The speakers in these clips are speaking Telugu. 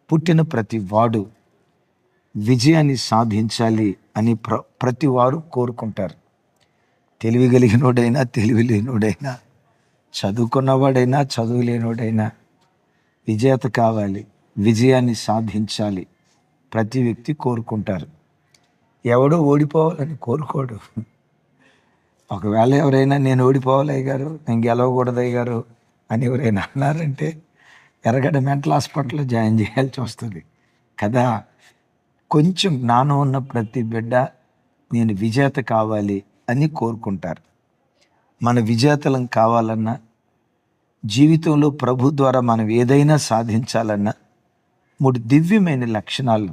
పుట్టిన ప్రతి వాడు విజయాన్ని సాధించాలి అని ప్రతి వారు కోరుకుంటారు. తెలివి కలిగినోడైనా, తెలివి లేనోడైనా, చదువుకున్నవాడైనా, చదువు లేనోడైనా విజేత కావాలి, విజయాన్ని సాధించాలి ప్రతి వ్యక్తి కోరుకుంటారు. ఎవడో ఓడిపోవాలని కోరుకోడు. ఒకవేళ ఎవరైనా నేను ఓడిపోవాలి అయ్యగారు, నేను గెలవకూడదు అయ్యగారు అని ఎవరైనా అన్నారంటే ఎర్రగడ్డ మెంటల్ హాస్పిటల్లో జాయిన్ చేయాల్సి వస్తుంది కదా. కొంచెం జ్ఞానం ఉన్న ప్రతి బిడ్డ నేను విజేత కావాలి అని కోరుకుంటారు. మన విజేతలం కావాలన్నా, జీవితంలో ప్రభు ద్వారా మనం ఏదైనా సాధించాలన్నా 3 దివ్యమైన లక్షణాలు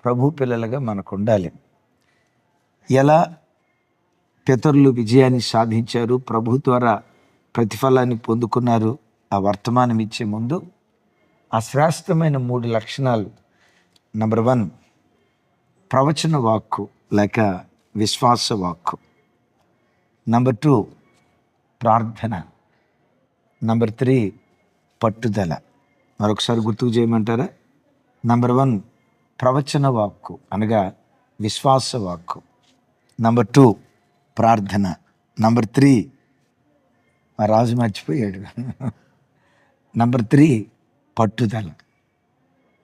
ప్రభు పిల్లలుగా మనకు ఉండాలి. ఎలా పితరులు విజయాన్ని సాధించారు, ప్రభు ద్వారా ప్రతిఫలాన్ని పొందుకున్నారు, ఆ వర్తమానం ఇచ్చే ముందు ఆ శ్రేష్టమైన 3 లక్షణాలు. నంబర్ 1 ప్రవచన వాక్కు లేక విశ్వాస వాక్కు. నంబర్ 2 ప్రార్థన. నంబర్ 3 పట్టుదల. మరొకసారి గుర్తుకు చేయమంటారా? నంబర్ 1 ప్రవచన వాక్కు అనగా విశ్వాస వాక్కు. నంబర్ 2 ప్రార్థన. నంబర్ 3 మా రాజు మర్చిపోయాడు. నంబర్ 3 పట్టుదల.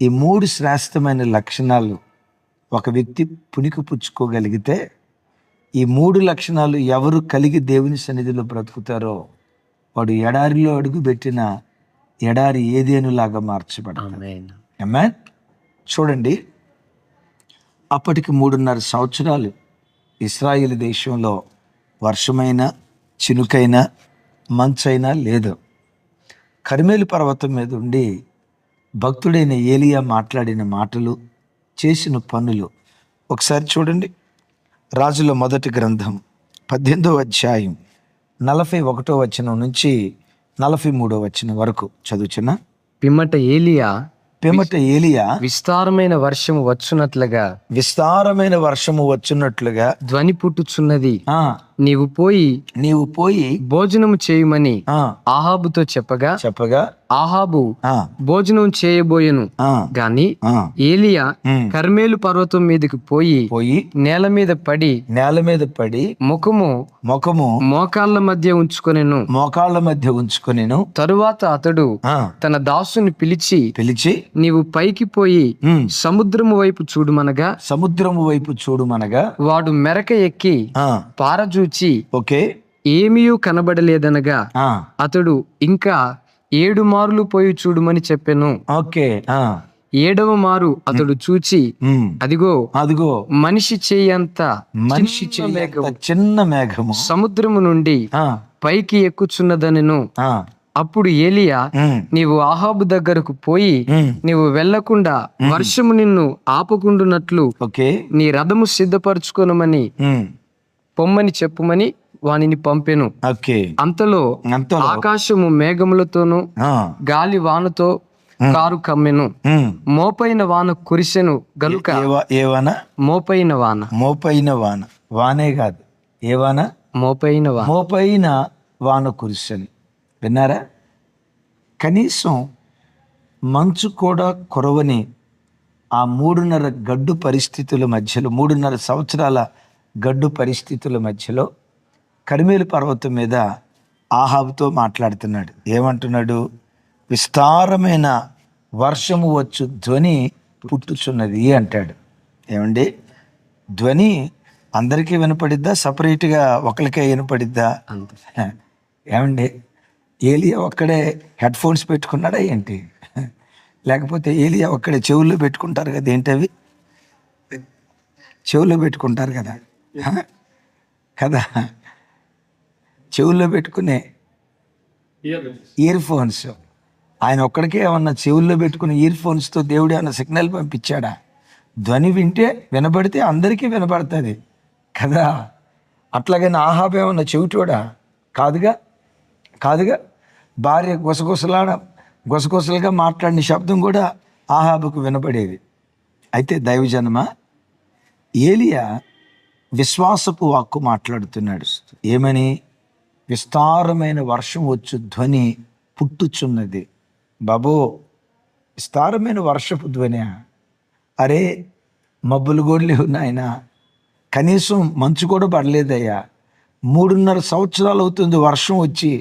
ఈ 3 శ్రేష్టమైన లక్షణాలు ఒక వ్యక్తి పుణికిపుచ్చుకోగలిగితే, ఈ 3 లక్షణాలు ఎవరు కలిగి దేవుని సన్నిధిలో బ్రతుకుతారో వాడు ఎడారిలో అడుగుపెట్టిన ఎడారి ఏదేనులాగా మార్చబడతాడు. ఆమేన్. చూడండి, అప్పటికి 3.5 సంవత్సరాలు ఇశ్రాయేలు దేశంలో వర్షమైనా, చినుకైనా, మంచైనా లేదు. కర్మేలు పర్వతం మీద ఉండి భక్తుడైన ఏలియా మాట్లాడిన మాటలు, చేసిన పనులు ఒకసారి చూడండి. రాజుల మొదటి గ్రంథం 18వ అధ్యాయం 41వ వచనం నుంచి 43వ వచనం వరకు చదువుచున్నా. పిమ్మట ఏలియా విస్తారమైన వర్షము వచ్చున్నట్లుగా ధ్వని పుట్టుచున్నది, నీవు పోయి భోజనము చేయుమని ఆహాబుతో చెప్పగా ఆహాబు భోజనం చేయబోయెను. గాని ఏలియా కర్మేలు పర్వతం మీదకి పోయి నేల మీద పడి ముఖము మోకాళ్ళ మధ్య ఉంచుకొనెను. తరువాత అతడు తన దాసుని పిలిచి నీవు పైకి పోయి సముద్రము వైపు చూడుమనగా వాడు మెరక ఎక్కి పారజూచి ఏమీయూ కనబడలేదనగా అతడు ఇంకా 7 మార్లు పోయి చూడుమని చెప్పెను. 7వ మారు అతడు చూచి అదిగో మనిషి చేయంత చిన్న మేఘము సముద్రము నుండి పైకి ఎక్కుచున్నదనెను. అప్పుడు ఏలియా, నీవు ఆహాబు దగ్గరకు పోయి నీవు వెళ్లకుండా వర్షము నిన్ను ఆపకుండునట్లు నీ రథము సిద్ధపరచుకొనమని పొమ్మని చెప్పుమని వానిని పంపెను. అంతలో ఆకాశము మేఘములతోనూ గాలి వానతో కారు కమ్మెను. మోపైన వాన కురిసెను గనుక మోపైన వాన వానే కాదు, ఏ వాన? మోపైన వాన కురిసెను. విన్నారా? కనీసం మంచు కూడా కురవని ఆ 3.5 గడ్డు పరిస్థితుల మధ్యలో, 3.5 సంవత్సరాల గడ్డు పరిస్థితుల మధ్యలో కర్మేలు పర్వతం మీద ఆహాబుతో మాట్లాడుతున్నాడు. ఏమంటున్నాడు? విస్తారమైన వర్షము వచ్చు ధ్వని పుట్టుచున్నది అంటాడు. ఏమండి, ధ్వని అందరికీ వినపడిద్దా? సపరేట్గా ఒకరికే వినపడిద్దా? ఏమండి, ఏలియా ఒక్కడే హెడ్ ఫోన్స్ పెట్టుకున్నాడా ఏంటి? లేకపోతే ఏలియా ఒక్కడే చెవుల్లో పెట్టుకుంటారు కదా, ఏంటవి చెవుల్లో పెట్టుకుంటారు కదా చెవుల్లో పెట్టుకునే ఇయర్ ఫోన్స్. ఆయన ఒక్కడికే ఏమన్నా చెవుల్లో పెట్టుకునే ఇయర్ ఫోన్స్తో దేవుడు ఏమన్నా సిగ్నల్ పంపించాడా? ధ్వని వినబడితే అందరికీ వినబడుతుంది కదా. అట్లాగని ఆహాబు ఏమన్నా చెవిటోడా? కాదుగా. భార్య గుసగుసలుగా మాట్లాడిన శబ్దం కూడా ఆహాబుకు వినపడేది. అయితే దైవజనమా, ఏలియా విశ్వాసపు వాక్కు మాట్లాడుతున్నాడు. ఏమని? విస్తారమైన వర్షం వచ్చు ధ్వని పుట్టుచున్నది. బాబో, విస్తారమైన వర్షపు ధ్వని. అరే మబ్బులు కూడా లేవు నాయన, కనీసం మంచు కూడా పడలేదయ్యా, 3.5 సంవత్సరాలు అవుతుంది వర్షం వచ్చి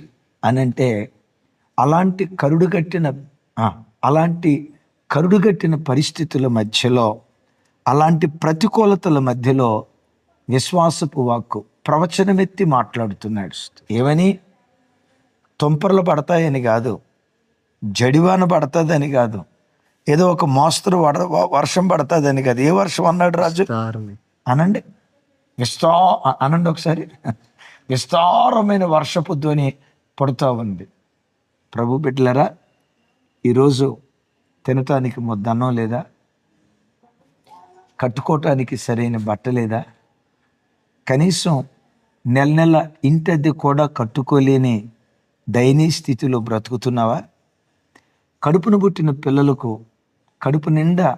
అని అంటే, అలాంటి కరుడుగట్టిన పరిస్థితుల మధ్యలో, అలాంటి ప్రతికూలతల మధ్యలో విశ్వాసపు వాక్కు ప్రవచనమెత్తి మాట్లాడుతున్నాడు. ఏమని? తుంపర్లు పడతాయని కాదు, జడివాన పడుతుందని కాదు, ఏదో ఒక మోస్తరు వర్షం పడుతుందని కాదు. ఏ వర్షం అన్నాడు రాజు? అనండి, అనండి ఒకసారి. విస్తారమైన వర్షపు ధ్వని పడుతూ ఉంది. ప్రభు బిడ్డలారా, ఈరోజు తినటానికి ముద్దన్నం లేదా? కట్టుకోవటానికి సరైన బట్ట లేదా? కనీసం నెల ఇంటద్దె కూడా కట్టుకోలేని దయనీయ స్థితిలో బ్రతుకుతున్నావా? కడుపును పుట్టిన పిల్లలకు కడుపు నిండా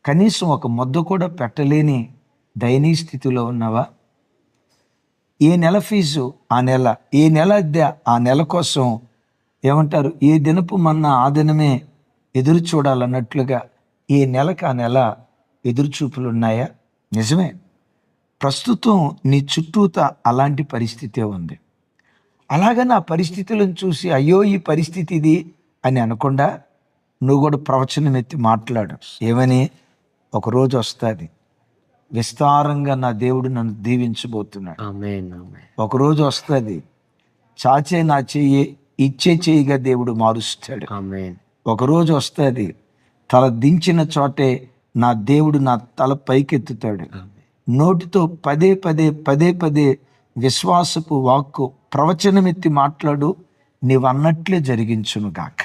కనీసం ఒక ముద్ద కూడా పెట్టలేని దయనీయ స్థితిలో ఉన్నావా? ఏ నెల ఫీజు ఆ నెల, ఏ నెల అద్దె ఆ నెల కోసం ఏమంటారు, ఏ దినపు మన్నా ఆ దినమే ఎదురు చూడాలన్నట్లుగా ఈ నెలకు ఆ నెల ఎదురుచూపులు ఉన్నాయా? నిజమే, ప్రస్తుతం నీ చుట్టూత అలాంటి పరిస్థితే ఉంది. అలాగని ఆ పరిస్థితులను చూసి అయ్యో ఈ పరిస్థితి ఇది అని అనకుండా నువ్వు కూడా ప్రవచనం ఎత్తి మాట్లాడు. ఏమని? ఒకరోజు వస్తుంది, విస్తారంగా నా దేవుడు నన్ను దీవించబోతున్నాడు. ఒకరోజు వస్తుంది, చాచే నా చెయ్యి ఇచ్చే చెయ్యిగా దేవుడు మారుస్తాడు. ఒకరోజు వస్తుంది, తల దించిన చోటే నా దేవుడు నా తల పైకెత్తుతాడు. నోటితో పదే పదే విశ్వాసపు వాక్కు ప్రవచనమెత్తి మాట్లాడు, నీవన్నట్లే జరిగించును గాక.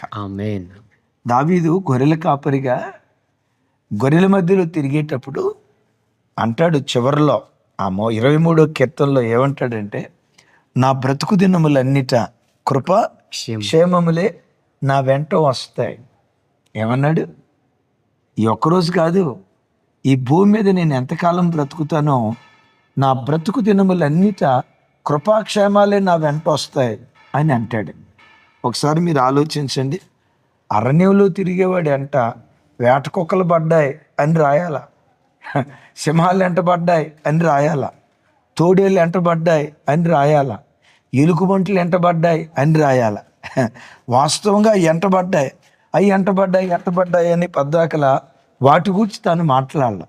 దావీదు గొర్రెల కాపరిగా గొర్రెల మధ్యలో తిరిగేటప్పుడు అంటాడు చివరిలో, 23వ కీర్తనలో ఏమంటాడంటే, నా బ్రతుకు దినములన్నిట కృప క్షేమములే నా వెంట వస్తాయి. ఏమన్నాడు? ఈ ఒక్కరోజు కాదు, ఈ భూమి మీద నేను ఎంతకాలం బ్రతుకుతానో నా బ్రతుకు దినములన్నిట కృపాక్షేమాలే నా వెంట వస్తాయి అని అంటాడు. ఒకసారి మీరు ఆలోచించండి, అరణ్యంలో తిరిగేవాడు అంట వేట కుక్కలు పడ్డాయి అని రాయాల, సింహాలు ఎంటబడ్డాయి అని రాయాల, తోడేళ్ళు ఎంటబడ్డాయి అని రాయాల, ఎలుగుబంట్లు ఎంటబడ్డాయి అని రాయాల. వాస్తవంగా ఎంటబడ్డాయి అని పద్దాకల వాటి గురించి తాను మాట్లాడాల.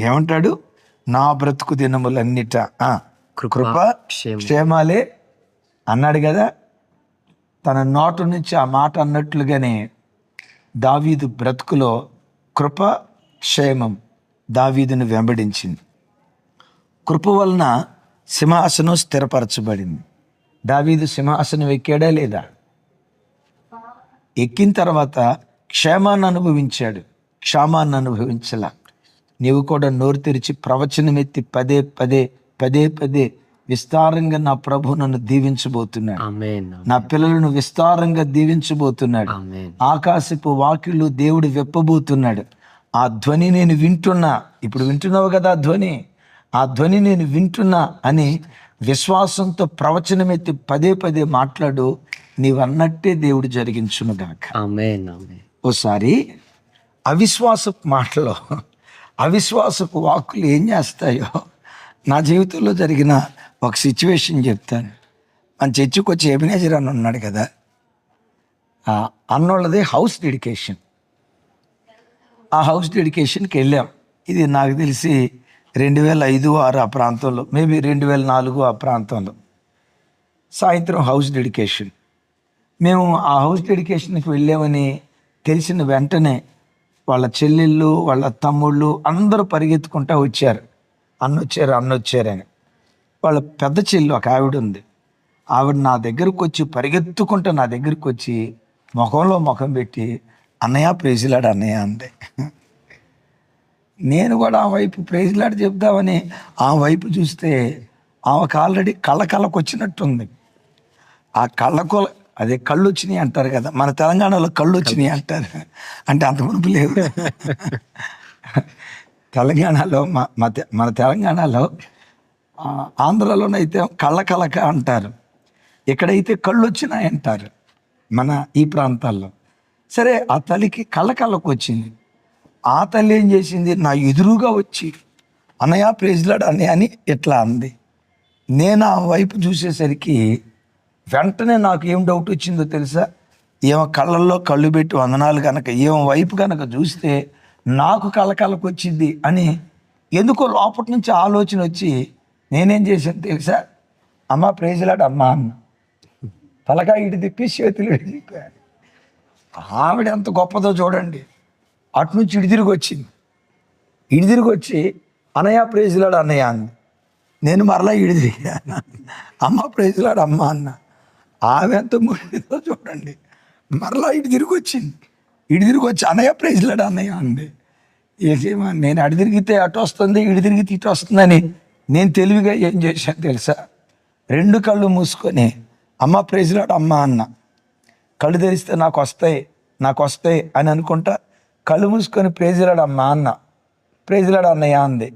ఏమంటాడు? నా బ్రతుకు దినములన్నిట కృప క్షేమాలే అన్నాడు కదా. తన నోటు నుంచి ఆ మాట అన్నట్లుగానే దావీదు బ్రతుకులో కృప క్షేమం దావీదును వెంబడించింది. కృప వలన సింహాసనం స్థిరపరచబడింది. దావీదు సింహాసనం ఎక్కాడా లేదా? ఎక్కిన తర్వాత క్షేమాన్ని అనుభవించాడు, క్షేమాన్ని అనుభవించలా. నీవు కూడా నోరు తెరిచి ప్రవచనం ఎత్తి పదే విస్తారంగా నా ప్రభు నన్ను దీవించబోతున్నాడు, నా పిల్లలను విస్తారంగా దీవించబోతున్నాడు, ఆకాశపు వాకిళ్ళు దేవుడు విప్పబోతున్నాడు. ఆ ధ్వని నేను వింటున్నా. ఇప్పుడు వింటున్నావు కదా ఆ ధ్వని నేను వింటున్నా అని విశ్వాసంతో ప్రవచనం ఎత్తి పదే మాట్లాడు. నీవన్నట్టే దేవుడు జరిగించునుగాక. ఓసారి అవిశ్వాసపు మాటలో అవిశ్వాసపు వాక్కులు ఏం చేస్తాయో నా జీవితంలో జరిగిన ఒక సిచ్యువేషన్ చెప్తాను. మన చర్చికి వచ్చి ఎబినేజర్ అని ఉన్నాడు కదా, అన్నోళ్ళది హౌస్ డెడికేషన్. ఆ హౌస్ డెడికేషన్కి వెళ్ళాం. ఇది నాకు తెలిసి 2005-06 ఆ ప్రాంతంలో, మేబీ 2004 ఆ ప్రాంతంలో. సాయంత్రం హౌస్ డెడికేషన్. మేము ఆ హౌస్ డెడికేషన్కి వెళ్ళామని తెలిసిన వెంటనే వాళ్ళ చెల్లెళ్ళు, వాళ్ళ తమ్ముళ్ళు అందరూ పరిగెత్తుకుంటూ వచ్చారు. అన్నొచ్చారని. వాళ్ళ పెద్ద చెల్లి ఒక ఆవిడ ఉంది. ఆవిడ నా దగ్గరకు వచ్చి పరిగెత్తుకుంటూ నా దగ్గరకు వచ్చి ముఖంలో ముఖం పెట్టి, అన్నయ్య ప్రైజ్లాడు అన్నయ్య అంది. నేను కూడా ఆ వైపు ప్రైజ్లాడు చెప్దామని ఆ వైపు చూస్తే ఆమెకు ఆల్రెడీ కళ్ళకు వచ్చినట్టుంది. ఆ అదే కళ్ళు వచ్చినాయి అంటారు కదా, మన తెలంగాణలో కళ్ళు వచ్చినాయి అంటారు. అంటే అంత మునుపు లేవు. తెలంగాణలో మన తెలంగాణలో, ఆంధ్రలోనైతే కళ్ళక అంటారు, ఇక్కడైతే కళ్ళు వచ్చినాయి అంటారు మన ఈ ప్రాంతాల్లో. సరే ఆ తల్లికి కళ్ళకు వచ్చింది. ఆ తల్లి ఏం చేసింది, నా ఎదురుగా వచ్చి అన్నయ్య ప్రైజ్లాడ్ అన్నయ్య అని ఇట్లా అంది. నేను ఆ వైపు చూసేసరికి వెంటనే నాకు ఏం డౌట్ వచ్చిందో తెలుసా, ఏమో కళ్ళల్లో కళ్ళు పెట్టి వందనాలు కనుక ఏమో వైపు కనుక చూస్తే నాకు కళ్ళకు వచ్చింది అని ఎందుకో లోపటి నుంచి ఆలోచన వచ్చి నేనేం చేశాను తెలుసా, అమ్మ ప్రైజ్లాడ్ అమ్మ అన్న. తలగా ఇటు తిప్పి చేతులు ఇటు తిప్పాను. ఆవిడ ఎంత గొప్పదో చూడండి. అటు నుంచి ఇటు తిరిగి వచ్చింది. ఇటు తిరిగి వచ్చి అన్నయ్య ప్రైజ్లాడు అన్నయ్య అంది. నేను మరలా ఇటు తిరిగాను, అమ్మ ప్రైజ్లాడు అమ్మ అన్న. ఆమె ఎంత ముడిదో చూడండి. మరలా ఇటు తిరిగి వచ్చింది. ఇటు తిరిగి వచ్చి అన్నయ్య ప్రైజ్లాడు అన్నయ్య అంది. ఏమో నేను అటు తిరిగితే అటు వస్తుంది, ఇటు తిరిగితే ఇటు వస్తుందని నేను తెలివిగా ఏం చేశాను తెలుసా, రెండు కళ్ళు మూసుకొని అమ్మ ప్రైజ్లాడు అమ్మ అన్న. కళ్ళు తెరిస్తే నాకు వస్తాయి అని అనుకుంటా కళ్ళు మూసుకొని ప్రైజ్లాడు అమ్మ అన్న, ప్రైజ్లాడు అన్నయ్య అంది.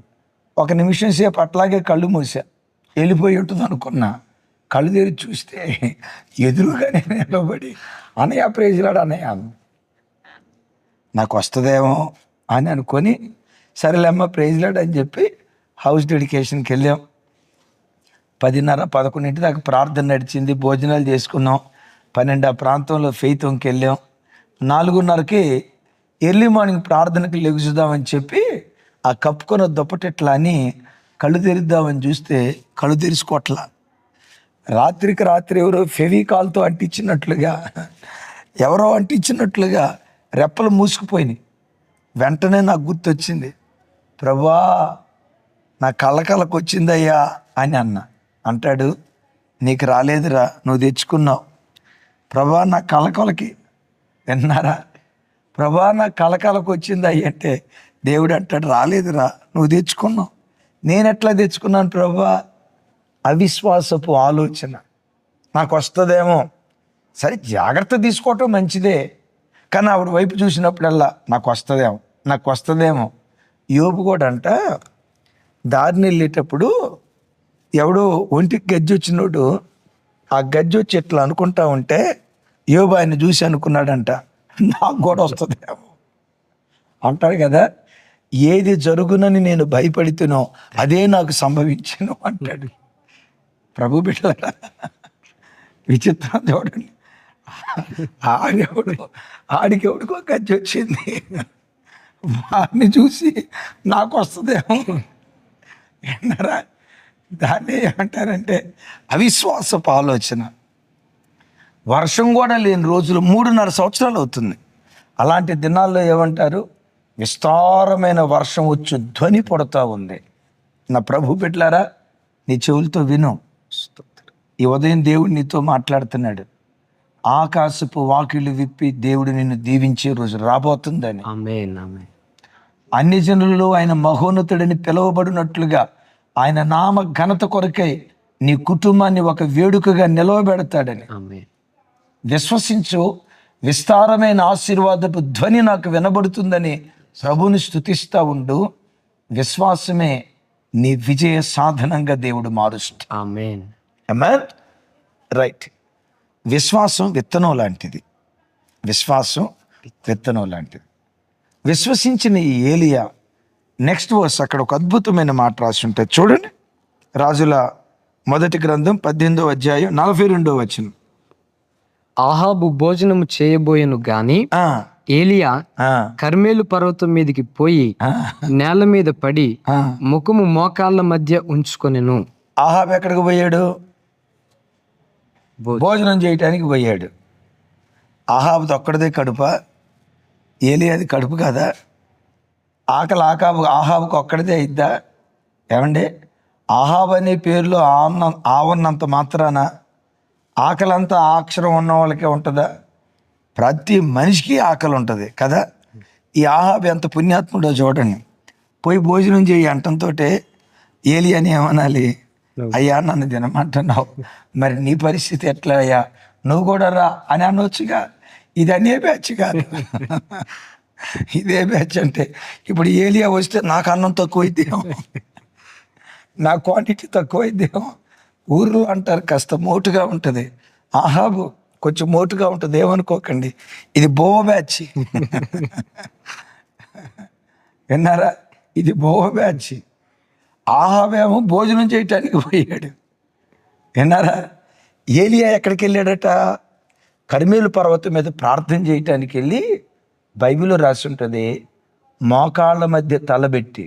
ఒక నిమిషం సేపు అట్లాగే కళ్ళు మూసా, వెళ్ళిపోయి ఉంటుంది అనుకున్నా. కళ్ళు తెరిచి చూస్తే ఎదురుగానే నిలబడి అన్నయ్య ప్రైజ్లాడు అన్నయ్య అంది. నాకు వస్తుందేమో అని అనుకొని సరేలేమ్మ ప్రైజ్లాడు అని చెప్పి హౌస్ డెడికేషన్కి వెళ్ళాం. 10:30, 11 దాకా ప్రార్థన నడిచింది. భోజనాలు చేసుకున్నాం. 12 ఆ ప్రాంతంలో ఫెయిత్ వంకి వెళ్ళాం. 4:30కి ఎర్లీ మార్నింగ్ ప్రార్థనకి లెగుచుదామని చెప్పి ఆ కప్పుకొని దుప్పటిట్లా అని కళ్ళు తెరిద్దామని చూస్తే కళ్ళు తెరుచుకోట్లా. రాత్రికి రాత్రి ఎవరో ఫెవికాల్తో అంటించినట్లుగా రెప్పలు మూసుకుపోయినాయి. వెంటనే నాకు గుర్తొచ్చింది, ప్రభా నా కళ్ళకు వచ్చిందయ్యా అని అన్న. అంటాడు, నీకు రాలేదురా, నువ్వు తెచ్చుకున్నావు. ప్రభా నా కళ్ళకి విన్నారా, ప్రభా నా కళ్ళకు వచ్చింది అయ్యి అంటే దేవుడు అంటాడు, రాలేదురా నువ్వు తెచ్చుకున్నావు. నేను ఎట్లా తెచ్చుకున్నాను ప్రభా, అవిశ్వాసపు ఆలోచన. నాకు వస్తుందేమో, సరే జాగ్రత్త తీసుకోవటం మంచిదే, కానీ ఆవిడ వైపు చూసినప్పుడల్లా నాకు వస్తుందేమో. యోబు కూడా అంట దారిని వెళ్ళేటప్పుడు ఎవడో ఒంటికి గజ్జి వచ్చినోడు ఆ గజ్జి వచ్చి ఎట్లా అనుకుంటా ఉంటే యోబు ఆయన చూసి అనుకున్నాడంట, నాకు కూడా వస్తుందేమో అంటాడు కదా. ఏది జరుగునని నేను భయపడుతునో అదే నాకు సంభవించను అంటాడు. ప్రభు బిడ్డలారా, విచిత్రం చూడండి. ఆడికెవడికో గజ్జి వచ్చింది, వాడిని చూసి నాకు వస్తుందేమో. విన్నారా, దాన్ని ఏమంటారంటే అవిశ్వాసపు ఆలోచన. వర్షం కూడా లేని రోజులు 3.5 సంవత్సరాలు అవుతుంది. అలాంటి దినాల్లో ఏమంటారు, విస్తారమైన వర్షం వచ్చి ధ్వని పడుతూ ఉంది. నా ప్రభు బిడ్డలారా, నీ చెవులతో విను. ఈ ఉదయం దేవుడు నీతో మాట్లాడుతున్నాడు. ఆకాశపు వాకిళ్ళు విప్పి దేవుడు నిన్ను దీవించే రోజు రాబోతుందని. అన్ని జనులలో ఆయన మహోన్నతుడని పిలువబడినట్లుగా ఆయన నామ ఘనత కొరకై నీ కుటుంబాన్ని ఒక వేడుకగా నిలవబెడతాడని విశ్వసించు. విస్తారమైన ఆశీర్వాదపు ధ్వని నాకు వినబడుతుందని ప్రభుని స్తుతిస్తూ ఉండు. విశ్వాసమే నీ విజయ సాధనంగా దేవుడు మారుస్తాడు. ఆమేన్. రైట్. విశ్వాసం విత్తనం లాంటిది. విశ్వసించిన ఈ ఏలియా నెక్స్ట్ వర్స్ అక్కడ ఒక అద్భుతమైన మాట రాసి ఉంటుంది చూడండి. రాజుల మొదటి గ్రంథం 18వ అధ్యాయం 42వ వచనం. ఆహాబు భోజనము చేయబోయెను గాని ఏలియా కర్మేలు పర్వతం మీదకి పోయి నేల మీద పడి ముఖము మోకాళ్ళ మధ్య ఉంచుకొనెను. ఆహాబు ఎక్కడికి పోయాడు? భోజనం చేయటానికి పోయాడు. ఆహాబుతో ఒక్కడిదే కడుప, ఏలియాది కడుపు కదా. ఆకలి ఆహాబుకు ఒక్కడిదే అయిద్దా? ఏమండి, ఆహాబు అనే పేరులో ఆవన్నంత మాత్రాన ఆకలంతా ఆ అక్షరం ఉన్న వాళ్ళకే ఉంటుందా? ప్రతి మనిషికి ఆకలి ఉంటుంది కదా. ఈ ఆహాబు ఎంత పుణ్యాత్ముడో చూడండి. పోయి భోజనం చేయి అంటంతో ఏలియాని ఏమనాలి, అయ్యా నన్ను తినమంటున్నావు, మరి నీ పరిస్థితి ఎట్లా అయ్యా, నువ్వు కూడా రా అని అనొచ్చుగా. ఇది అనే బ్యాచ్ కాదు, ఇదే బ్యాచ్. అంటే ఇప్పుడు ఏలియా వస్తే నాకు అన్నం తక్కువైద్దేమో, నా క్వాంటిటీ తక్కువైద్దేమో. ఊర్లో అంటారు కాస్త మోటుగా ఉంటుంది. ఆహాబు కొంచెం మోటుగా ఉంటుంది, ఏమనుకోకండి. ఇది బోవ బ్యాచ్. విన్నారా? ఇది బోవ బ్యాచ్. ఆహాబేమో భోజనం చేయటానికి పోయాడు. విన్నారా? ఏలియా ఎక్కడికి వెళ్ళాడట? కర్మేలు పర్వతం మీద ప్రార్థన చేయటానికి వెళ్ళి, బైబిల్లో రాసి ఉంటుంది, మోకాళ్ళ మధ్య తలబెట్టి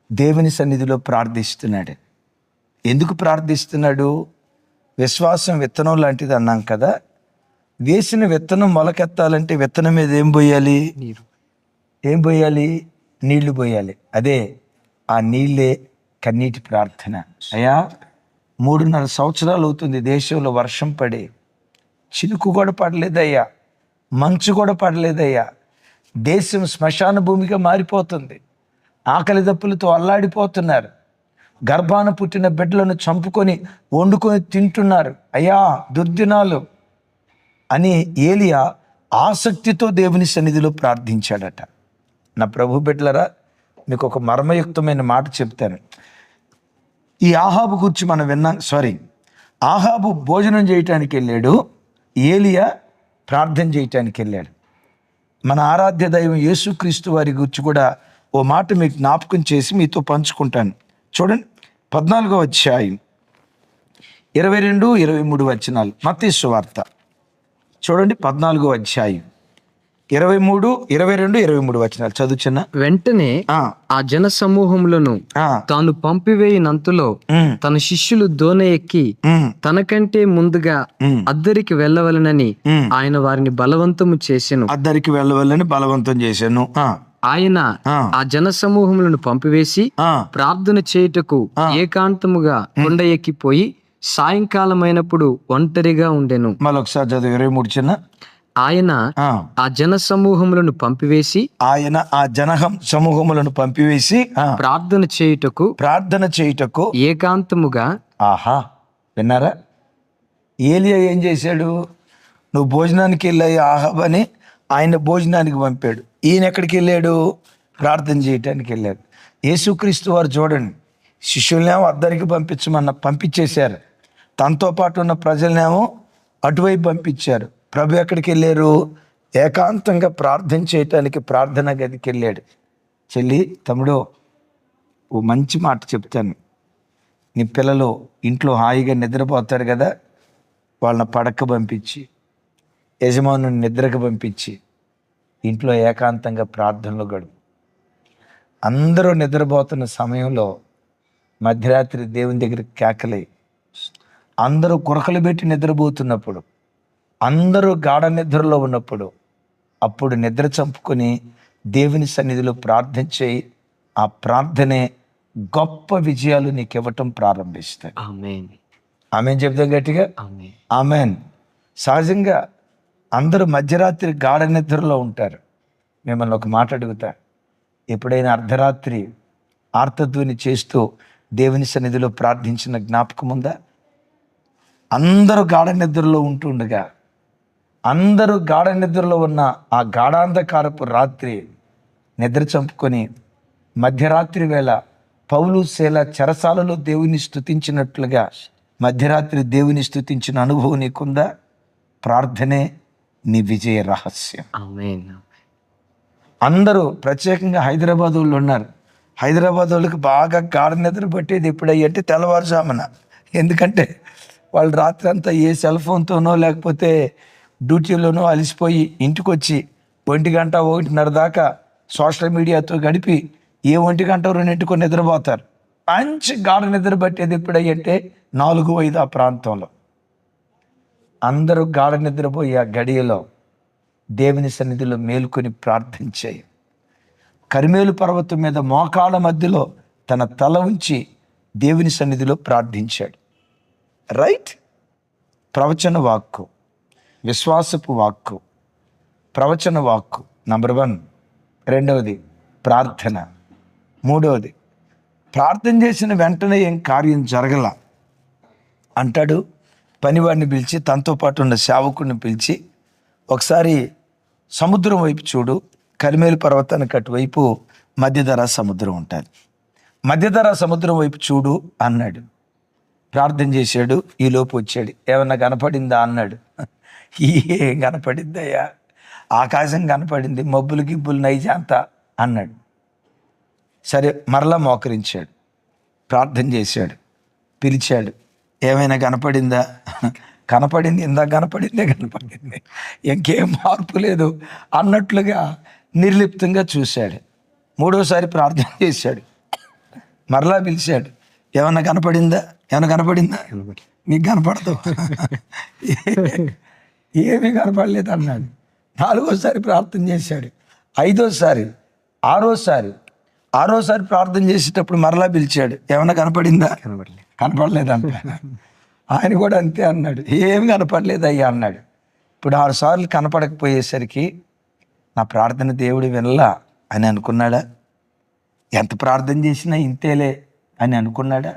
దేవుని సన్నిధిలో ప్రార్థిస్తున్నాడు. ఎందుకు ప్రార్థిస్తున్నాడు? విశ్వాసం విత్తనం లాంటిది అన్నాం కదా. వేసిన విత్తనం మొలకెత్తాలంటే విత్తనం మీద ఏం పోయాలి? నీరు. ఏం పోయాలి? నీళ్లు పోయాలి. అదే ఆ నీళ్ళే కన్నీటి ప్రార్థన. అయ్యా, 3.5 సంవత్సరాలు అవుతుంది దేశంలో వర్షం పడి, చినుకు కూడా పడలేదయ్యా, మంచు కూడా పడలేదయ్యా. దేశం శ్మశాన భూమిగా మారిపోతుంది. ఆకలి దప్పులతో అల్లాడిపోతున్నారు. గర్భాన పుట్టిన బిడ్డలను చంపుకొని వండుకొని తింటున్నారు. అయ్యా, దుర్దినాలు అని ఏలియా ఆసక్తితో దేవుని సన్నిధిలో ప్రార్థించాడట. నా ప్రభు బిడ్డలరా, మీకు ఒక మర్మయుక్తమైన మాట చెప్తాను. ఈ ఆహాబు గురించి మనం విన్నాం. ఆహాబు భోజనం చేయటానికి వెళ్ళాడు, ఏలియా ప్రార్థన చేయటానికి వెళ్ళాడు. మన ఆరాధ్య దైవం యేసుక్రీస్తు వారి గురించి కూడా ఓ మాట మీకు జ్ఞాపకం చేసి మీతో పంచుకుంటాను. చూడండి, 14వ అధ్యాయం 22, 23 వచనాలు. మత్తయి సువార్త చూడండి, 14వ అధ్యాయం 23, 22, 23 వచనాలు చదువుచున్నా. వెంటనే ఆ జన సమూహములను తాను పంపివేయినంతలో తన శిష్యులు దోణి ఎక్కి తనకంటే ముందుగా అద్దరికి వెళ్ళవలనని ఆయన వారిని బలవంతము చేసెను. అద్దరికి వెళ్ళవలని బలవంతం చేశాను. ఆయన ఆ జన సమూహములను పంపివేసి ప్రార్థన చేయుటకు ఏకాంతముగా కొండ ఎక్కిపోయి సాయంకాలమైనప్పుడు ఒంటరిగా ఉండెను. మరొకసారి చదువు, 23 చిన్న. ఆయన ఆ జన సమూహములను పంపివేసి ప్రార్థన చేయుటకు ఏకాంతముగా. ఆహా, విన్నారా? ఏలియా ఏం చేశాడు? నువ్వు భోజనానికి వెళ్ళాయి ఆహాబ్ అని ఆయన భోజనానికి పంపాడు. ఈయన ఎక్కడికి వెళ్ళాడు? ప్రార్థన చేయటానికి వెళ్ళాడు. యేసుక్రీస్తు వారు చూడండి, శిష్యులనేమో అద్దరికి పంపించేశారు, తనతో పాటు ఉన్న ప్రజలనేమో అటువైపు పంపించారు. ప్రభు ఎక్కడికి వెళ్ళారు? ఏకాంతంగా ప్రార్థన చేయటానికి ప్రార్థన గదికి వెళ్ళాడు. చెల్లి, తమ్ముడు, ఓ మంచి మాట చెప్తాను. నీ పిల్లలు ఇంట్లో హాయిగా నిద్రపోతారు కదా, వాళ్ళని పడక పంపించి, యజమానుని నిద్రకు పంపించి, ఇంట్లో ఏకాంతంగా ప్రార్థనలో గడుపు. అందరూ నిద్రపోతున్న సమయంలో మధ్యరాత్రి దేవుని దగ్గర కేకలై, అందరూ కురకలు పెట్టి నిద్రపోతున్నప్పుడు, అందరూ గాఢ నిద్రలో ఉన్నప్పుడు, అప్పుడు నిద్ర చంపుకొని దేవుని సన్నిధిలో ప్రార్థన చేయి. ఆ ప్రార్థనే గొప్ప విజయాలు నీకు ఇవ్వటం ప్రారంభిస్తాయి. ఆమేన్ చెప్తాం గట్టిగా. ఆమేన్. సహజంగా అందరూ మధ్యరాత్రి గాఢ నిద్రలో ఉంటారు. మిమ్మల్ని ఒక మాట అడుగుతా, ఎప్పుడైనా అర్ధరాత్రి ఆర్తధ్వని చేస్తూ దేవుని సన్నిధిలో ప్రార్థించిన జ్ఞాపకం ఉందా? అందరూ గాఢ నిద్రలో ఉంటుండగా, అందరూ గాఢ నిద్రలో ఉన్న ఆ గాఢాంధకారపు రాత్రి నిద్ర చంపుకొని మధ్యరాత్రి వేళ పౌలు శీల చెరసాలలో దేవుని స్తుతించినట్లుగా మధ్యరాత్రి దేవుని స్తుతించిన అనుభవం నీకుందా? ప్రార్థనే నీ విజయ రహస్యం. అందరూ ప్రత్యేకంగా హైదరాబాద్ వాళ్ళు ఉన్నారు. హైదరాబాద్ వాళ్ళకి బాగా గాఢ నిద్ర పట్టేది ఎప్పుడయ్యంటే తెల్లవారుజామున. ఎందుకంటే వాళ్ళు రాత్రి అంతా ఏ సెల్ ఫోన్తోనో లేకపోతే డ్యూటీలోనో అలసిపోయి ఇంటికి వచ్చి 1 గంట 1:30 దాకా సోషల్ మీడియాతో గడిపి 1 గంట 2 నిద్రపోతారు. మంచి గాఢ నిద్ర పట్టేది ఎప్పుడయ్యంటే 4-5 ఆ ప్రాంతంలో. అందరూ గాఢ నిద్రపోయి ఆ గడియలో దేవుని సన్నిధిలో మేలుకొని ప్రార్థించాయి. కర్మేలు పర్వతం మీద మోకాళ్ళ మధ్యలో తన తల ఉంచి దేవుని సన్నిధిలో ప్రార్థించాడు. రైట్? ప్రవచన వాక్కు, విశ్వాసపు వాక్కు, ప్రవచన వాక్కు నంబర్ 1. రెండవది ప్రార్థన. మూడవది, ప్రార్థన చేసిన వెంటనే ఏం కార్యం జరగల అంటాడు. పనివాడిని పిలిచి, తనతో పాటు ఉన్న సేవకుడిని పిలిచి, ఒకసారి సముద్రం వైపు చూడు, కర్మేలు పర్వతానికి అటువైపు మధ్యధరా సముద్రం ఉంటుంది, మధ్యధరా సముద్రం వైపు చూడు అన్నాడు. ప్రార్థన చేశాడు. ఈ లోపు వచ్చాడు. ఏమన్నా కనపడిందా అన్నాడు. ఏం కనపడిందయ్యా, ఆకాశం కనపడింది, మబ్బులు గిబ్బులు నైజాంత అన్నాడు. సరే మరలా మోకరించాడు, ప్రార్థన చేశాడు, పిలిచాడు. ఏమైనా కనపడిందా? కనపడింది, ఇందాక కనపడింది, ఇంకేం మార్పు లేదు అన్నట్లుగా నిర్లిప్తంగా చూశాడు. మూడోసారి ప్రార్థన చేశాడు, మరలా పిలిచాడు. ఏమన్నా కనపడిందా? మీకు కనపడదు, ఏమీ కనపడలేదు అన్నాడు. నాలుగోసారి ప్రార్థన చేశాడు. ఐదోసారి, ఆరోసారి ప్రార్థన చేసేటప్పుడు మరలా పిలిచాడు. ఏమన్నా కనపడిందా? కనపడలేదంట. ఆయన కూడా అంతే అన్నాడు, ఏమి కనపడలేదు అయ్యా అన్నాడు. ఇప్పుడు 6 సార్లు కనపడకపోయేసరికి నా ప్రార్థన దేవుడు వినలా అని అనుకున్నాడా? ఎంత ప్రార్థన చేసినా ఇంతేలే అని అనుకున్నాడా?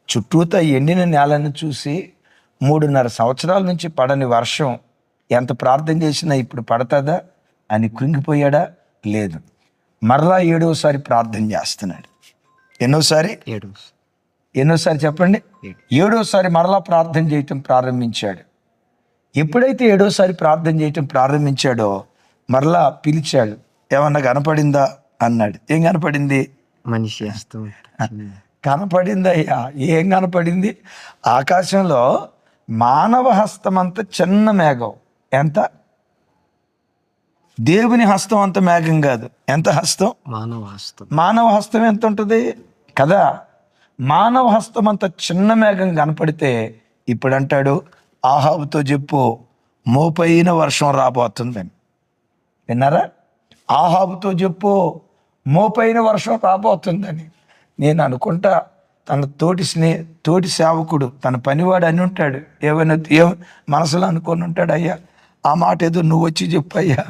చుట్టూతా ఎండిన నేలను చూసి 3.5 సంవత్సరాల నుంచి పడని వర్షం ఎంత ప్రార్థన చేసినా ఇప్పుడు పడతాదా అని కృంగిపోయాడా? లేదు. మరలా 7వసారి ప్రార్థన చేస్తున్నాడు. ఎన్నోసారి చెప్పండి? 7వసారి మరలా ప్రార్థన చేయటం ప్రారంభించాడు. ఎప్పుడైతే 7వసారి ప్రార్థన చేయటం ప్రారంభించాడో మరలా పిలిచాడు. ఏమన్నా కనపడిందా అన్నాడు. ఏం కనపడింది? మనిషి హస్తం కనపడిందయ్యా. ఏం కనపడింది? ఆకాశంలో మానవ హస్తం అంత చిన్న మేఘం. ఎంత? దేవుని హస్తం అంత మేఘం కాదు. ఎంత హస్తం? మానవ హస్తం ఎంత ఉంటుంది కదా? మానవ హస్తం అంత చిన్న మేఘం కనపడితే ఇప్పుడు అంటాడు, ఆహాబుతో చెప్పు మోపైన వర్షం రాబోతుందని. విన్నారా? ఆహాబుతో చెప్పు మోపైన వర్షం రాబోతుందని. నేను అనుకుంటా తన తోటి సేవకుడు, తన పనివాడు అని ఉంటాడు. ఏ మనసులో అనుకొని ఉంటాడు, అయ్యా ఆ మాట ఏదో నువ్వు వచ్చి చెప్పయ్యా,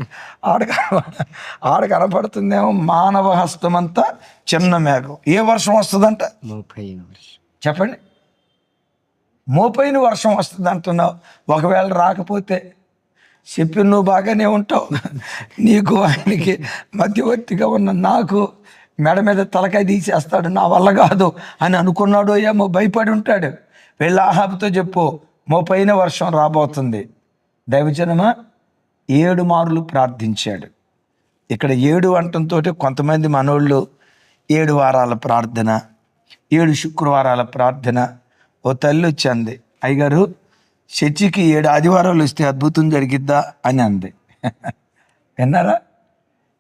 ఆడ కనపడుతుందేమో మానవ హస్తం అంతా చిన్న మేఘం. ఏ వర్షం వస్తుందంట? చెప్పండి. మోపైన వర్షం వస్తుంది అంటున్నావు. ఒకవేళ రాకపోతే చెప్పి నువ్వు బాగానే ఉంటావు. నీకు ఆయనకి మధ్యవర్తిగా ఉన్న నాకు మెడ మీద తలకాయ తీసేస్తాడు, నా వల్ల కాదు అని అనుకున్నాడు. ఏమో భయపడి ఉంటాడు. వెళ్ళి ఆహాబుతో చెప్పు మోపైన వర్షం రాబోతుంది. దైవజనమా 7 మార్లు ప్రార్థించాడు. ఇక్కడ 7 అంటంతో కొంతమంది మనోళ్ళు 7 వారాల ప్రార్థన, 7 శుక్రవారాల ప్రార్థన. ఓ తల్లి వచ్చింది, అయ్యగారు చర్చికి 7 ఆదివారాలు వస్తే అద్భుతం జరిగిద్దా అని అంది. విన్నారా?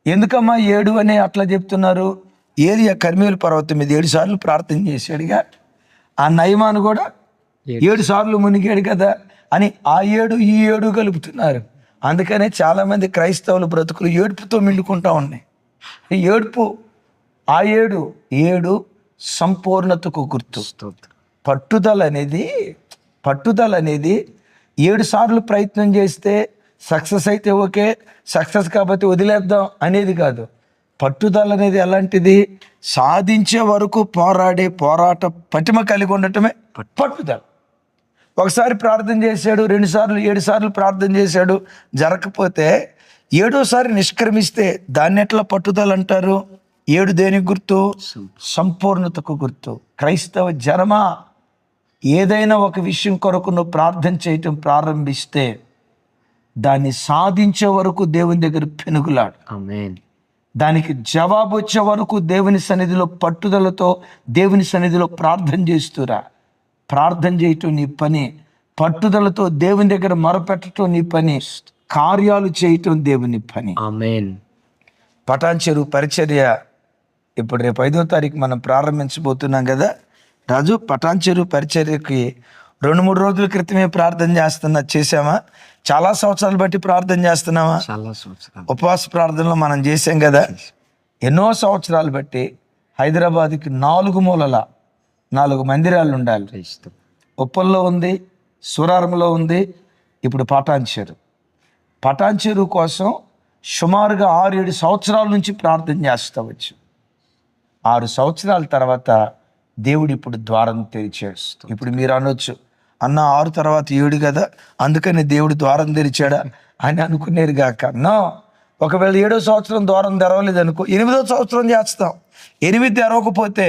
ఎందుకమ్మా 7 అని అట్లా చెప్తున్నారు? ఏలియా కర్మేలు పర్వతం మీద 7 సార్లు ప్రార్థన చేశాడుగా. ఆ నయమాను కూడా 7 సార్లు మునిగాడు కదా అని ఆ 7 ఈ 7 కలుపుతున్నారు. అందుకనే చాలామంది క్రైస్తవులు బ్రతుకులు ఏడుపుతో మిండుకుంటా ఉన్నాయి. ఏడుపు ఆ 7 సంపూర్ణతకు గుర్తు. పట్టుదల అనేది 7 సార్లు ప్రయత్నం చేస్తే సక్సెస్ అయితే ఓకే, సక్సెస్ కాకపోతే వదిలేద్దాం అనేది కాదు. పట్టుదల అనేది ఎలాంటిది? సాధించే వరకు పోరాట పటిమ కలిగి ఉండటమే పట్టుదల. ఒకసారి ప్రార్థన చేశాడు, 2 సార్లు 7 సార్లు ప్రార్థన చేశాడు, జరగకపోతే 7వసారి నిష్క్రమిస్తే దాన్ని ఎట్లా పట్టుదల అంటారు? 7 దేనికి గుర్తు? సంపూర్ణతకు గుర్తు. క్రైస్తవ జనమా, ఏదైనా ఒక విషయం కొరకు నువ్వు ప్రార్థన చేయటం ప్రారంభిస్తే దాన్ని సాధించే వరకు దేవుని దగ్గర పెనుగులాడు. దానికి జవాబు వచ్చే వరకు దేవుని సన్నిధిలో పట్టుదలతో దేవుని సన్నిధిలో ప్రార్థన చేస్తురా. ప్రార్థన చేయటం నీ పని, పట్టుదలతో దేవుని దగ్గర మొరపెట్టడం నీ పని, కార్యాలు చేయటం దేవుని పని. పటాన్ చెరువు పరిచర్య ఇప్పుడు రేపు 5వ తారీఖు మనం ప్రారంభించబోతున్నాం కదా రాజు. పటాన్ చెరువు పరిచర్యకి 2-3 రోజుల క్రితమే ప్రార్థన చేసామా? చాలా సంవత్సరాలు బట్టి ప్రార్థన చేస్తున్నామా? ఉపవాస ప్రార్థనలో మనం చేసాం కదా. ఎన్నో సంవత్సరాలు బట్టి హైదరాబాద్కి 4 మూలల 4 మందిరాలు ఉండాలి. ఉప్పల్లో ఉంది, సూరారంలో ఉంది, ఇప్పుడు పటాన్ చెరువు కోసం సుమారుగా 6-7 సంవత్సరాల నుంచి ప్రార్థన చేస్తూ వచ్చు. 6 సంవత్సరాల తర్వాత దేవుడు ఇప్పుడు ద్వారం తెరిచాడు. ఇప్పుడు మీరు అనొచ్చు, అన్న 6 తర్వాత 7 కదా, అందుకని దేవుడు ద్వారం తెరిచాడా అని అనుకునేరు కాక. నో, ఒకవేళ 7వ సంవత్సరం ద్వారం తెరవలేదు అనుకో, 8వ సంవత్సరం చేస్తాం. 8 తెరవకపోతే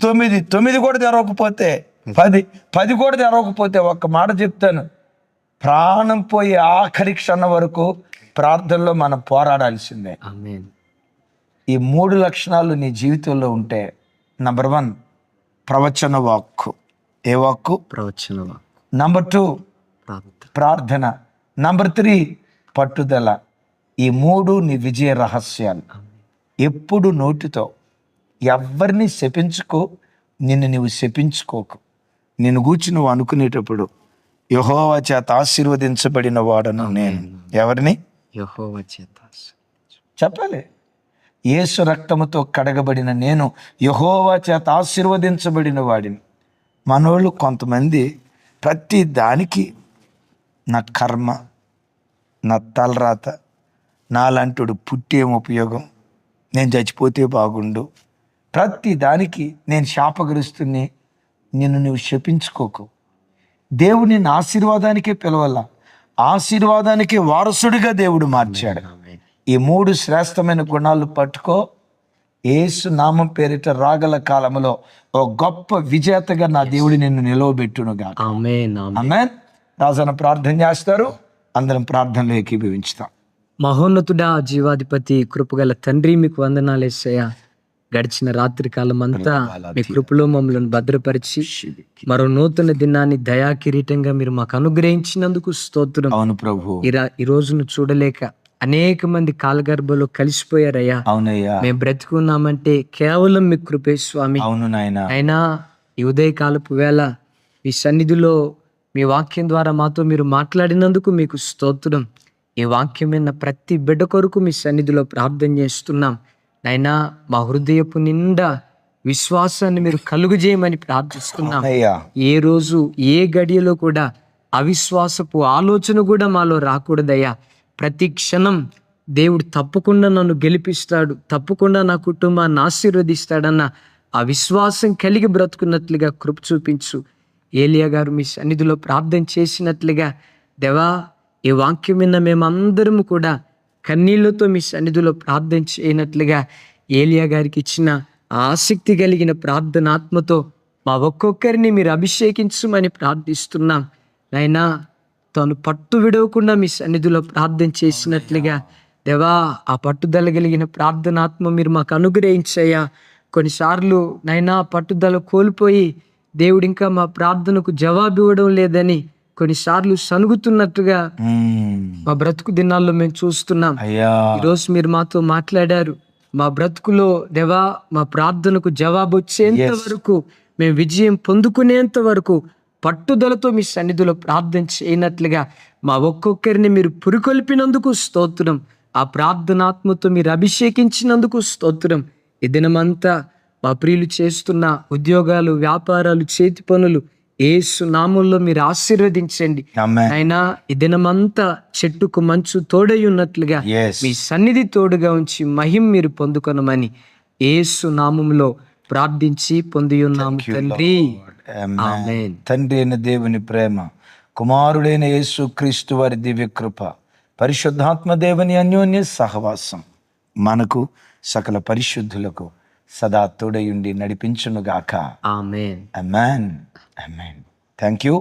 9 కూడా తెరవకపోతే 10 కూడా తెరవకపోతే ఒక్క మాట చెప్తాను, ప్రాణం పోయి ఆఖరి క్షణం వరకు ప్రార్థనలో మనం పోరాడాల్సిందే. ఆమేన్. ఈ 3 లక్షణాలు నీ జీవితంలో ఉంటే, నంబర్ 1 ప్రవచన వాక్కు. ఏ వాక్కు? ప్రవచన వాక్కు. నంబర్ 2 ప్రార్థన. ప్రార్థన. నంబర్ 3 పట్టుదల. ఈ 3 నీ విజయ రహస్యాలు. ఎప్పుడు నోటితో ఎవరిని శపించుకో, నిన్ను నువ్వు శపించుకోకు. నిన్ను గూర్చి నువ్వు అనుకునేటప్పుడు, యెహోవా చేత ఆశీర్వదించబడిన వాడను నేను. ఎవరిని? యెహోవా చేత చెప్పాలి. యేసు రక్తముతో కడగబడిన నేను యెహోవా చేత ఆశీర్వదించబడిన వాడిని. మనోళ్ళు కొంతమంది ప్రతి దానికి నా కర్మ, నా తలరాత, నాలాంటి పుట్టేం ఉపయోగం, నేను చచ్చిపోతే బాగుండు, ప్రతి దానికి నేను శాపగ్రస్తుని. నిన్ను నువ్వు శపించుకోకు. దేవుడు నిన్ను ఆశీర్వాదానికే పిలవాల, ఆశీర్వాదానికి వారసుడిగా దేవుడు మార్చాడు. ఈ 3 శ్రేష్టమైన గుణాలు పట్టుకో. యేసు నామం పేరిట రాగల కాలంలో ఓ గొప్ప విజేతగా నా దేవుడు నిన్ను నిలవబెట్టునుగా. ఆమేన్. ఆమేన్. రాజన్న ప్రార్థన చేస్తారు, అందరం ప్రార్థనలో ఏకీభవించుతాం. మహోన్నతుడా, జీవాధిపతి, కృపగల తండ్రి, మీకు వందనాలు యేసయ్యా. గడిచిన రాత్రి కాలం అంతా మీ కృపలో మమ్మల్ని భద్రపరిచి మరో నూతన దినాన్ని దయా కిరీటంగా మీరు మాకు అనుగ్రహించినందుకు స్తోత్రం. అవును ప్రభు. ఈ రోజును చూడలేక అనేక మంది కాలగర్భంలో కలిసిపోయారయ్యా. అవునయ్యా. మేము బ్రతుకున్నామంటే కేవలం మీ కృపే స్వామి. అవును నాయనా. అయినా ఈ ఉదయకాలపు వేళ మీ సన్నిధిలో మీ వాక్యం ద్వారా మాతో మీరు మాట్లాడినందుకు మీకు స్తోత్రం. ఈ వాక్యం విన్న ప్రతి బిడ్డ కొరకు మీ సన్నిధిలో ప్రార్థన చేస్తున్నాం. అయినా మా హృదయపు నిండా విశ్వాసాన్ని మీరు కలుగజేయమని ప్రార్థిస్తున్నాం. ఏ రోజు ఏ గడియలో కూడా అవిశ్వాసపు ఆలోచన కూడా మాలో రాకూడదయ్యా. ప్రతి క్షణం దేవుడు తప్పకుండా నన్ను గెలిపిస్తాడు, తప్పకుండా నా కుటుంబాన్ని ఆశీర్వదిస్తాడన్న ఆ విశ్వాసం కలిగి బ్రతుకున్నట్లుగా కృప చూపించు. ఏలియా గారు మీ సన్నిధిలో ప్రార్థన చేసినట్లుగా దేవా, ఈ వాక్యం విన్న మేమందరము కూడా కన్నీళ్లతో మీ సన్నిధిలో ప్రార్థన చేయనట్లుగా ఏలియా గారికి ఇచ్చిన ఆసక్తి కలిగిన ప్రార్థనాత్మతో మా ఒక్కొక్కరిని మీరు అభిషేకించమని ప్రార్థిస్తున్నాం. అయినా తాను పట్టు విడవకుండా మీ సన్నిధిలో ప్రార్థన చేసినట్లుగా దేవా, ఆ పట్టుదల కలిగిన ప్రార్థనాత్మ మీరు మాకు అనుగ్రహించయ్యా. కొన్నిసార్లు నైనా పట్టుదల కోల్పోయి దేవుడు ఇంకా మా ప్రార్థనకు జవాబు ఇవ్వడం లేదని కొన్నిసార్లు సనుగుతున్నట్టుగా మా బ్రతుకు దినాల్లో మేము చూస్తున్నాం. ఈరోజు మీరు మాతో మాట్లాడారు. మా బ్రతుకులో దేవా, మా ప్రార్థనకు జవాబు వచ్చేంత వరకు, మేము విజయం పొందుకునేంత వరకు పట్టుదలతో మీ సన్నిధిలో ప్రార్థన చేయనట్లుగా మా ఒక్కొక్కరిని మీరు పురికొల్పినందుకు స్తోత్రం. ఆ ప్రార్థనాత్మతో మీరు అభిషేకించినందుకు స్తోత్రం. ఈ దినమంతా మా ప్రియులు చేస్తున్న ఉద్యోగాలు, వ్యాపారాలు, చేతి పనులు యేసు నామంలో మీరు ఆశీర్వదించండి. అయినా ఈ దినమంతా చెట్టుకు మంచు తోడై ఉన్నట్లుగా మీ సన్నిధి తోడుగా ఉంచి మహిమ మీరు పొందుకొనమని యేసు నామంలో ప్రార్థించి పొంది ఉన్నాము తండ్రి. ఆమేన్. తండ్రి అయిన దేవుని ప్రేమ, కుమారుడైన యేసు క్రీస్తు వారి దివ్య కృప, పరిశుద్ధాత్మ దేవుని అన్యోన్య సహవాసం మనకు సకల పరిశుద్ధులకు సదా తోడయుండి నడిపించునుగాక. ఆమేన్. ఆమేన్. ఆమేన్. Thank you.